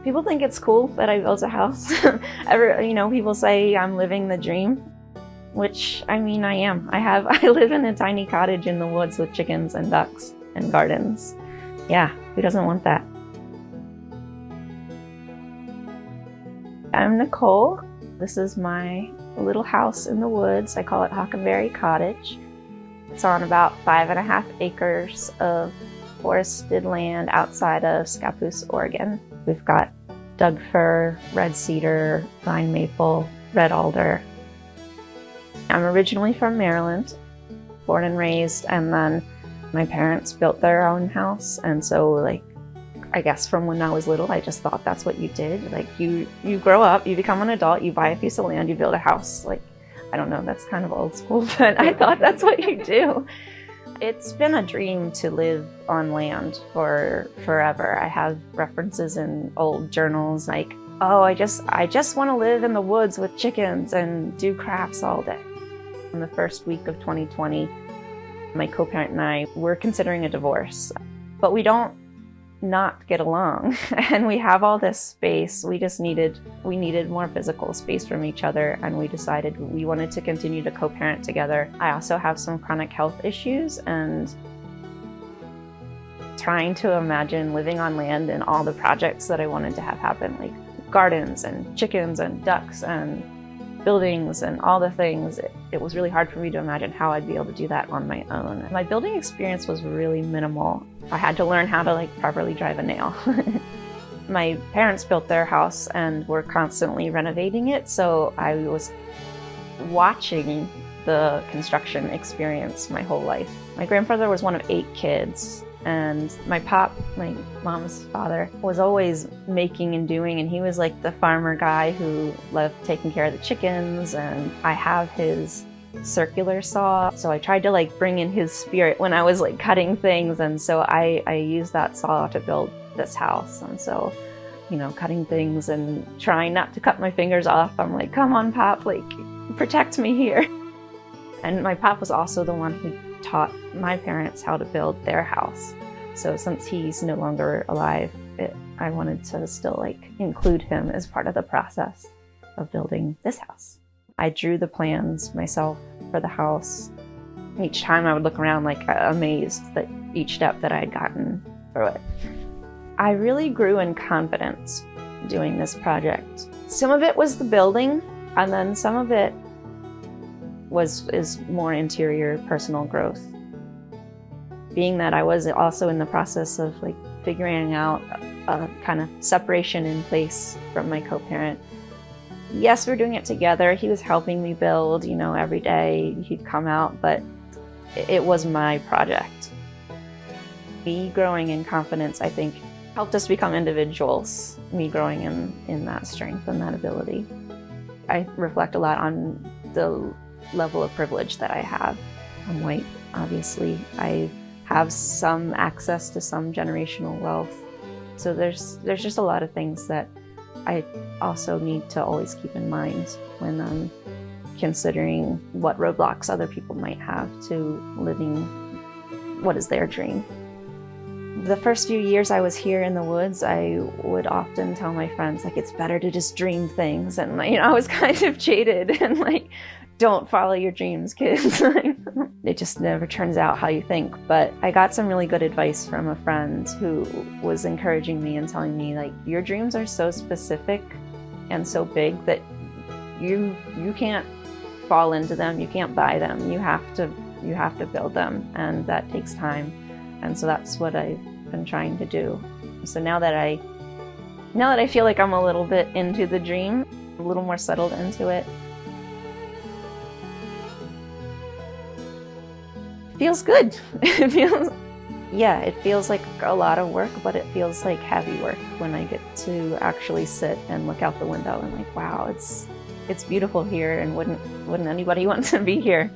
People think it's cool that I built a house. People say I'm living the dream, which I mean I am. I live in a tiny cottage in the woods with chickens and ducks and gardens. Yeah, who doesn't want that? I'm Nicole. This is my little house in the woods. I call it Hockenberry Cottage. It's on about 5.5 acres of forested land outside of Scappoose, Oregon. We've got Doug fir, red cedar, vine maple, red alder. I'm originally from Maryland, born and raised, and then my parents built their own house, and so I guess from when I was little, I just thought that's what you did. You grow up, you become an adult, you buy a piece of land, you build a house. I don't know, that's kind of old school, but I thought that's what you do. It's been a dream to live on land for forever. I have references in old journals like, oh, I just want to live in the woods with chickens and do crafts all day. In the first week of 2020, my co-parent and I were considering a divorce, but we don't not get along, and we have all this space. We needed more physical space from each other, and we decided we wanted to continue to co-parent together. I also have some chronic health issues, and trying to imagine living on land and all the projects that I wanted to have happen, like gardens and chickens and ducks and buildings and all the things, it was really hard for me to imagine how I'd be able to do that on my own. My building experience was really minimal. I had to learn how to properly drive a nail. My parents built their house and were constantly renovating it, so I was watching the construction experience my whole life. My grandfather was one of 8 kids, and my mom's father, was always making and doing, and he was like the farmer guy who loved taking care of the chickens, and I have his circular saw, so I tried to bring in his spirit when I was cutting things, and so I used that saw to build this house. And so, cutting things and trying not to cut my fingers off, I'm like, come on, Pop, protect me here. And my pop was also the one who taught my parents how to build their house. So since he's no longer alive, I wanted to still include him as part of the process of building this house. I drew the plans myself for the house. Each time I would look around amazed that each step that I had gotten through it. I really grew in confidence doing this project. Some of it was the building, and then some of it is more interior personal growth. Being that I was also in the process of figuring out a kind of separation in place from my co-parent. Yes, we're doing it together. He was helping me build, every day he'd come out, but it was my project. Me growing in confidence, I think, helped us become individuals, me growing in that strength and that ability. I reflect a lot on the level of privilege that I have. I'm white, obviously. I have some access to some generational wealth. So there's just a lot of things that I also need to always keep in mind when I'm considering what roadblocks other people might have to living what is their dream. The first few years I was here in the woods, I would often tell my friends, it's better to just dream things. And, I was kind of jaded and don't follow your dreams, kids. It just never turns out how you think. But I got some really good advice from a friend who was encouraging me and telling me, your dreams are so specific and so big that you can't fall into them, you can't buy them, you have to build them, and that takes time. And so that's what I've been trying to do. So now that I feel like I'm a little bit into the dream, a little more settled into it, feels good. It feels like a lot of work, but it feels like heavy work when I get to actually sit and look out the window and wow, it's beautiful here, and wouldn't anybody want to be here?